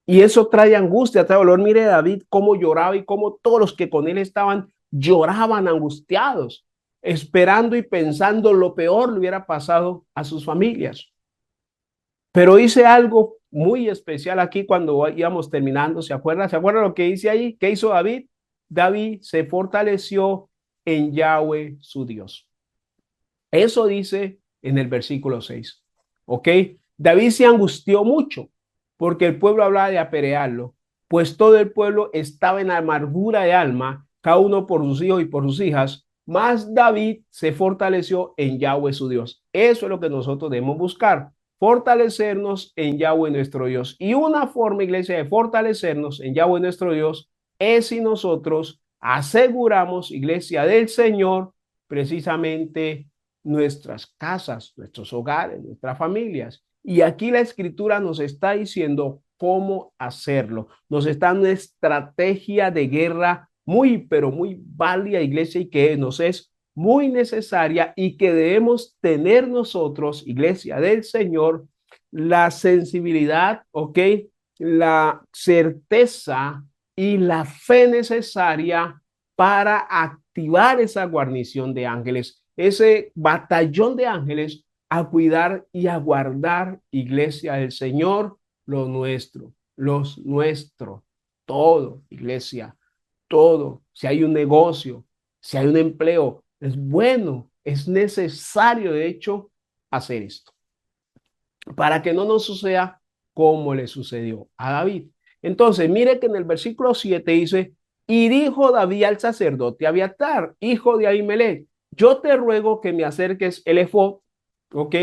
S1: Y eso trae angustia, trae dolor. Mire David cómo lloraba y cómo todos los que con él estaban lloraban angustiados, esperando y pensando lo peor le hubiera pasado a sus familias. Pero hice algo muy especial aquí cuando íbamos terminando. ¿Se acuerda? ¿Se acuerda lo que dice ahí? ¿Qué hizo David? David se fortaleció en Yahweh, su Dios. Eso dice en el versículo 6. ¿Ok? David se angustió mucho porque el pueblo hablaba de apedrearlo, pues todo el pueblo estaba en amargura de alma, cada uno por sus hijos y por sus hijas, mas David se fortaleció en Yahweh su Dios. Eso es lo que nosotros debemos buscar, fortalecernos en Yahweh nuestro Dios. Y una forma, iglesia, de fortalecernos en Yahweh nuestro Dios es si nosotros aseguramos, iglesia del Señor, precisamente nuestras casas, nuestros hogares, nuestras familias. Y aquí la escritura nos está diciendo cómo hacerlo. Nos está dando una estrategia de guerra muy, pero muy válida, iglesia, y que nos es muy necesaria y que debemos tener nosotros, iglesia del Señor, la sensibilidad, ¿ok? La certeza y la fe necesaria para activar esa guarnición de ángeles, ese batallón de ángeles a cuidar y a guardar, iglesia del Señor, lo nuestro, los nuestros, todo, iglesia, todo. Si hay un negocio, si hay un empleo, es bueno, es necesario, de hecho, hacer esto para que no nos suceda como le sucedió a David. Entonces, mire que en el versículo 7 dice, y dijo David al sacerdote Abiatar, hijo de Ahimelech, yo te ruego que me acerques el efod, ¿ok?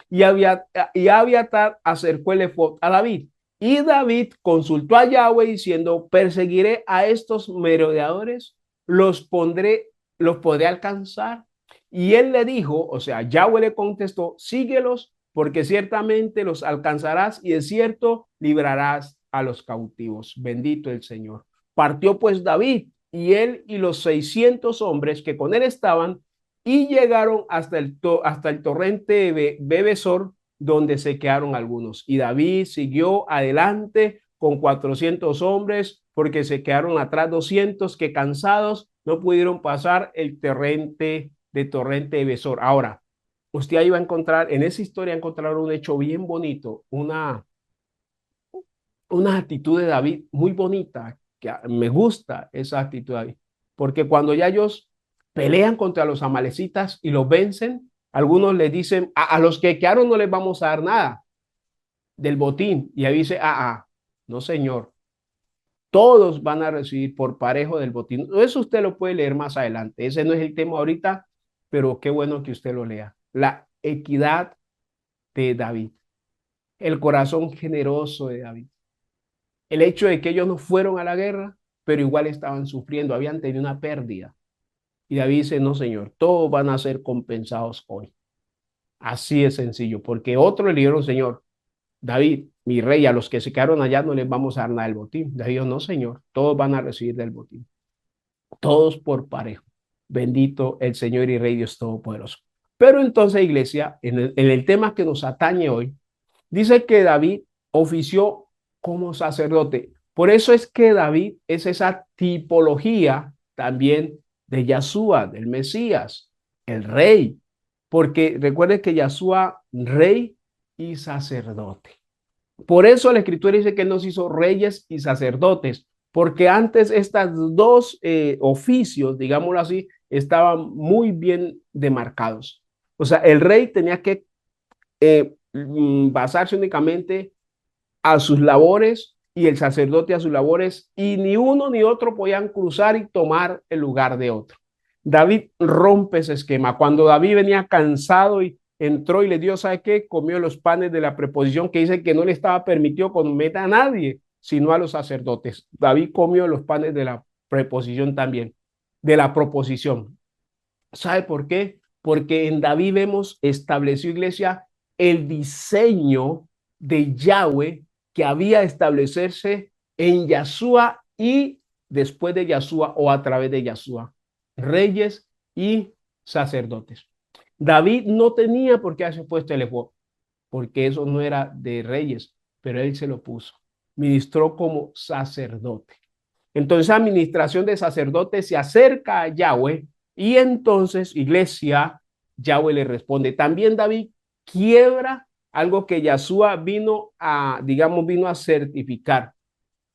S1: Y Abiatar acercó el efod a David. Y David consultó a Yahweh diciendo, perseguiré a estos merodeadores, los podré alcanzar. Y él le dijo, o sea, Yahweh le contestó, síguelos porque ciertamente los alcanzarás y de cierto librarás a los cautivos. Bendito el Señor. Partió pues David y él y los 600 hombres que con él estaban y llegaron hasta el torrente de Bebesor, donde se quedaron algunos. Y David siguió adelante con 400 hombres, porque se quedaron atrás 200 que cansados no pudieron pasar el torrente de Besor. Ahora, usted ahí va a encontrar, en esa historia encontrar un hecho bien bonito, una actitud de David muy bonita, que me gusta esa actitud de David, porque cuando ya ellos pelean contra los amalecitas y los vencen, algunos le dicen, a los que quedaron no les vamos a dar nada del botín, y ahí dice, no señor, todos van a recibir por parejo del botín. Eso usted lo puede leer más adelante, ese no es el tema ahorita, pero qué bueno que usted lo lea. La equidad de David, el corazón generoso de David, el hecho de que ellos no fueron a la guerra, pero igual estaban sufriendo, habían tenido una pérdida. Y David dice, no, señor, todos van a ser compensados hoy. Así es sencillo, porque otros le dijeron, señor, David, mi rey, a los que se quedaron allá no les vamos a dar nada del botín. David dijo, no, señor, todos van a recibir del botín, todos por parejo. Bendito el Señor y Rey Dios Todopoderoso. Pero entonces, iglesia, en el tema que nos atañe hoy, dice que David ofició como sacerdote. Por eso es que David es esa tipología también de Yahshua, del Mesías, el rey. Porque recuerde que Yahshua, rey y sacerdote. Por eso la escritura dice que él nos hizo reyes y sacerdotes, porque antes estas dos oficios, digámoslo así, estaban muy bien demarcados. O sea, el rey tenía que basarse únicamente a sus labores y el sacerdote a sus labores, y ni uno ni otro podían cruzar y tomar el lugar de otro. David rompe ese esquema. Cuando David venía cansado y entró y le dio, ¿sabe qué? Comió los panes de la preposición, que dice que no le estaba permitido comer a nadie, sino a los sacerdotes. David comió los panes de la preposición también, de la proposición. ¿Sabe por qué? Porque en David vemos establecido, iglesia, el diseño de Yahweh que había de establecerse en Yahshua y después de Yahshua o a través de Yahshua, reyes y sacerdotes. David no tenía por qué haberse puesto el efod, porque eso no era de reyes, pero él se lo puso. Ministró como sacerdote. Entonces, administración de sacerdotes se acerca a Yahweh y entonces, iglesia, Yahweh le responde. También David quiebra algo que Yahshua vino a certificar,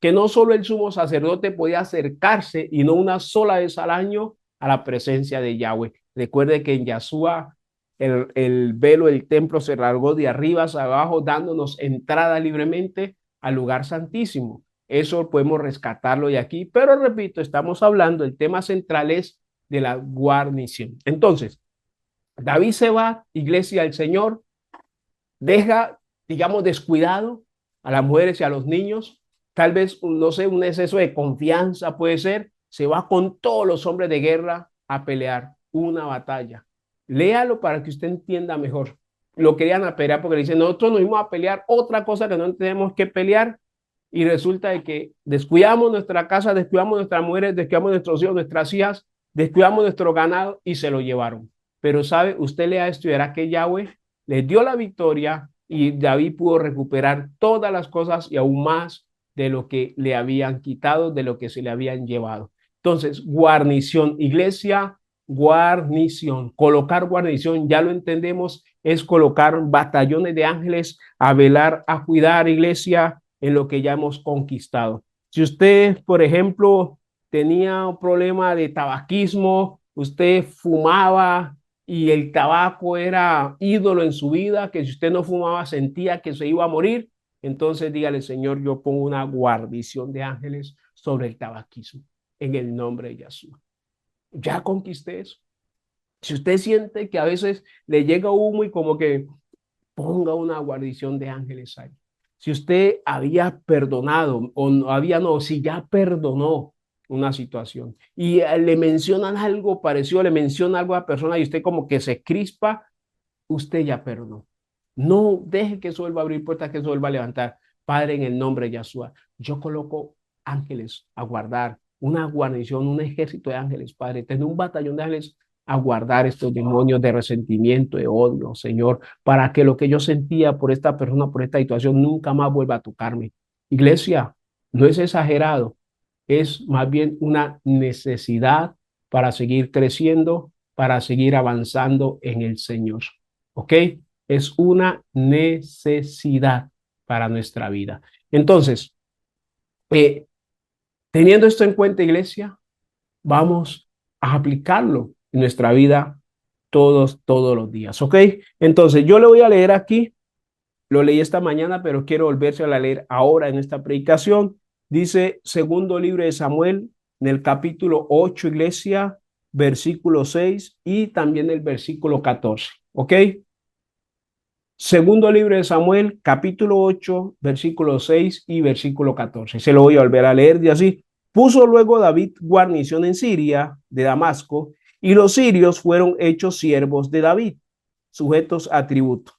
S1: que no solo el sumo sacerdote podía acercarse y no una sola vez al año a la presencia de Yahweh. Recuerde que en Yahshua el velo del templo se largó de arriba hacia abajo, dándonos entrada libremente al lugar santísimo. Eso podemos rescatarlo de aquí, pero repito, estamos hablando, el tema central es de la guarnición. Entonces, David se va, iglesia del Señor, deja, digamos, descuidado a las mujeres y a los niños, tal vez, no sé, un exceso de confianza puede ser, se va con todos los hombres de guerra a pelear una batalla. Léalo para que usted entienda mejor. lo querían a pelear porque le dicen, nosotros nos íbamos a pelear otra cosa que no tenemos que pelear y resulta de que descuidamos nuestra casa, descuidamos nuestras mujeres, descuidamos nuestros hijos, nuestras hijas, descuidamos nuestro ganado y se lo llevaron. Pero sabe, usted lea esto y verá que Yahweh les dio la victoria y David pudo recuperar todas las cosas y aún más de lo que le habían quitado, de lo que se le habían llevado. Entonces, guarnición, iglesia, guarnición, colocar guarnición, ya lo entendemos, es colocar batallones de ángeles a velar, a cuidar, iglesia, en lo que ya hemos conquistado. Si usted, por ejemplo, tenía un problema de tabaquismo, usted fumaba y el tabaco era ídolo en su vida, que si usted no fumaba sentía que se iba a morir, entonces dígale, Señor, yo pongo una guarnición de ángeles sobre el tabaquismo en el nombre de Yahshua. Ya conquisté eso. Si usted siente que a veces le llega humo y como que ponga una guarnición de ángeles ahí. Si usted había perdonado o no, si ya perdonó una situación y le mencionan algo parecido, le menciona algo a la persona y usted como que se crispa, usted ya perdonó. No deje que eso vuelva a abrir puertas, que eso vuelva a levantar. Padre, en el nombre de Yahshua, yo coloco ángeles a guardar, una guarnición, un ejército de ángeles, Padre, tener un batallón de ángeles a guardar estos demonios de resentimiento, de odio, Señor, para que lo que yo sentía por esta persona, por esta situación, nunca más vuelva a tocarme. Iglesia, no es exagerado, es más bien una necesidad para seguir creciendo, para seguir avanzando en el Señor. ¿Ok? Es una necesidad para nuestra vida. Entonces, eh, teniendo esto en cuenta, iglesia, vamos a aplicarlo en nuestra vida todos los días. ¿Ok? Entonces, yo le voy a leer aquí, lo leí esta mañana, pero quiero volverse a leer ahora en esta predicación. Dice, segundo libro de Samuel, en el capítulo 8, iglesia, versículo 6 y también el versículo 14. ¿Ok? Segundo libro de Samuel, capítulo 8, versículo 6 y versículo 14. Se lo voy a volver a leer de así. Puso luego David guarnición en Siria, de Damasco, y los sirios fueron hechos siervos de David, sujetos a tributo.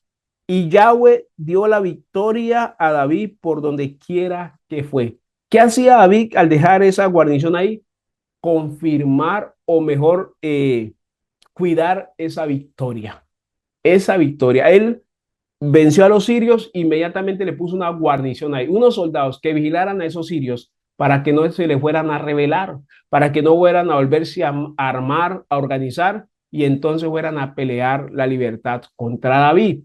S1: Y Yahweh dio la victoria a David por donde quiera que fue. ¿Qué hacía David al dejar esa guarnición ahí? Confirmar o mejor cuidar esa victoria. Esa victoria. Él venció a los sirios, inmediatamente le puso una guarnición ahí, unos soldados que vigilaran a esos sirios para que no se le fueran a rebelar, para que no fueran a volverse a armar, a organizar y entonces fueran a pelear la libertad contra David.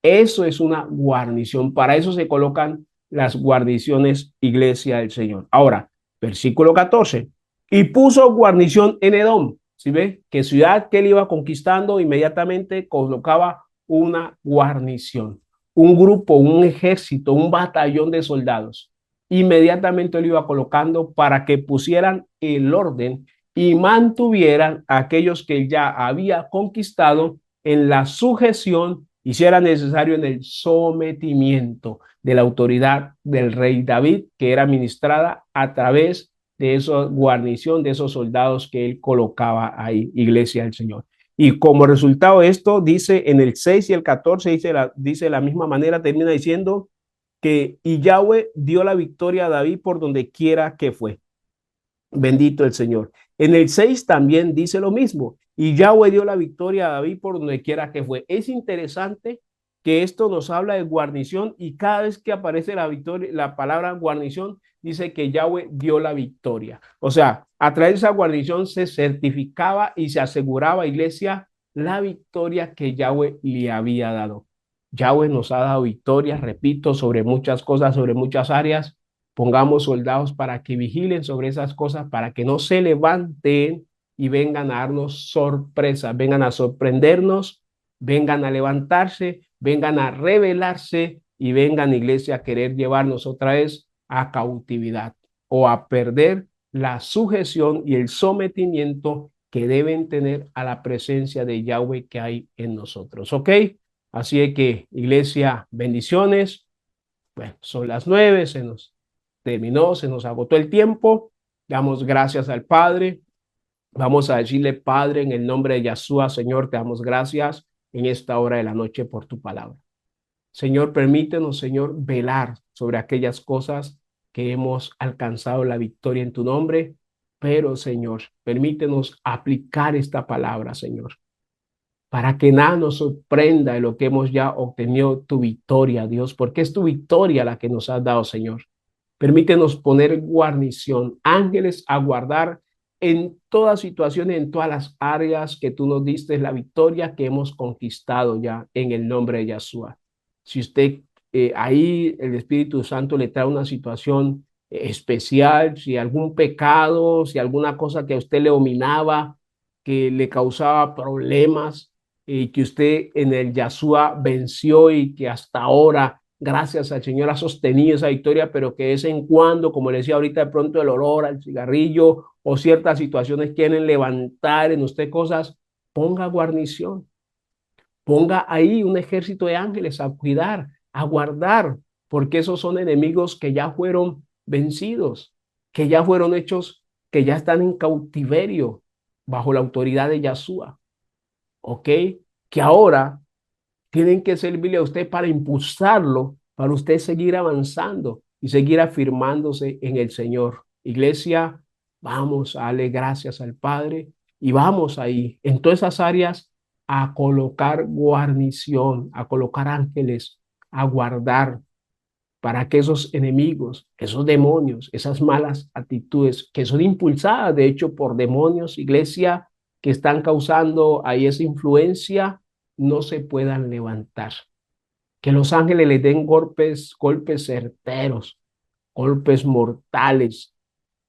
S1: Eso es una guarnición. Para eso se colocan las guarniciones, iglesia del Señor. Ahora, versículo 14. Y puso guarnición en Edom. ¿Sí ve? Que ciudad que él iba conquistando, inmediatamente colocaba una guarnición, un grupo, un ejército, un batallón de soldados. Inmediatamente lo iba colocando para que pusieran el orden y mantuvieran a aquellos que ya había conquistado en la sujeción y si era necesario en el sometimiento de la autoridad del rey David, que era ministrada a través de esa guarnición, de esos soldados que él colocaba ahí, iglesia del Señor. Y como resultado de esto, dice en el 6 y el 14, dice de la misma manera, termina diciendo que y Yahweh dio la victoria a David por donde quiera que fue. Bendito el Señor. En el 6 también dice lo mismo. Y Yahweh dio la victoria a David por donde quiera que fue. Es interesante que esto nos habla de guarnición y cada vez que aparece la victoria, la palabra guarnición, dice que Yahweh dio la victoria. O sea, a través de esa guarnición se certificaba y se aseguraba, iglesia, la victoria que Yahweh le había dado. Yahweh nos ha dado victorias, repito, sobre muchas cosas, sobre muchas áreas. Pongamos soldados para que vigilen sobre esas cosas, para que no se levanten y vengan a darnos sorpresas, vengan a sorprendernos, vengan a levantarse, vengan a rebelarse y vengan, iglesia, a querer llevarnos otra vez a cautividad o a perder la sujeción y el sometimiento que deben tener a la presencia de Yahweh que hay en nosotros. ¿Ok? Así que, iglesia, bendiciones. Bueno, son las 9, se nos terminó, se nos agotó el tiempo. Damos gracias al Padre. Vamos a decirle, Padre, en el nombre de Yahshua, Señor, te damos gracias en esta hora de la noche por tu palabra. Señor, permítenos, Señor, velar sobre aquellas cosas que hemos alcanzado la victoria en tu nombre, pero, Señor, permítenos aplicar esta palabra, Señor, para que nada nos sorprenda de lo que hemos ya obtenido tu victoria, Dios, porque es tu victoria la que nos has dado, Señor. Permítenos poner guarnición, ángeles a guardar en todas situaciones, en todas las áreas que tú nos diste la victoria que hemos conquistado ya en el nombre de Yeshua. Si usted ahí el Espíritu Santo le trae una situación especial, si algún pecado, si alguna cosa que a usted le dominaba, que le causaba problemas, y que usted en el Yeshua venció y que hasta ahora gracias al Señor ha sostenido esa victoria, pero que de vez en cuando, como le decía ahorita, de pronto el olor al cigarrillo o ciertas situaciones quieren levantar en usted cosas, ponga guarnición, ponga ahí un ejército de ángeles a cuidar, a guardar, porque esos son enemigos que ya fueron vencidos, que ya fueron hechos, que ya están en cautiverio bajo la autoridad de Yahshua, ¿ok? Que ahora tienen que servirle a usted para impulsarlo, para usted seguir avanzando y seguir afirmándose en el Señor. Iglesia, vamos a darle gracias al Padre y vamos ahí, en todas esas áreas, a colocar guarnición, a colocar ángeles, a guardar para que esos enemigos, esos demonios, esas malas actitudes que son impulsadas, de hecho, por demonios, iglesia, que están causando ahí esa influencia, no se puedan levantar. Que los ángeles les den golpes, golpes certeros, golpes mortales,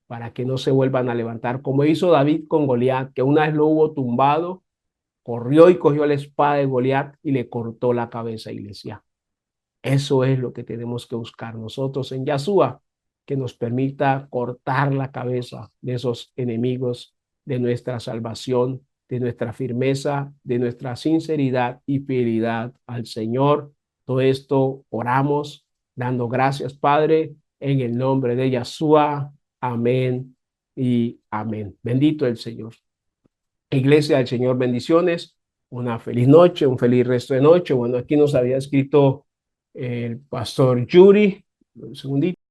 S1: para que no se vuelvan a levantar, como hizo David con Goliat, que una vez lo hubo tumbado, corrió y cogió la espada de Goliat y le cortó la cabeza, iglesia. Eso es lo que tenemos que buscar nosotros en Yahshua, que nos permita cortar la cabeza de esos enemigos de nuestra salvación, de nuestra firmeza, de nuestra sinceridad y fidelidad al Señor. Todo esto oramos dando gracias, Padre, en el nombre de Yahshua. Amén y amén. Bendito el Señor. Iglesia del Señor, bendiciones. Una feliz noche, un feliz resto de noche. Bueno, aquí nos había escrito el pastor Yuri. Un segundito.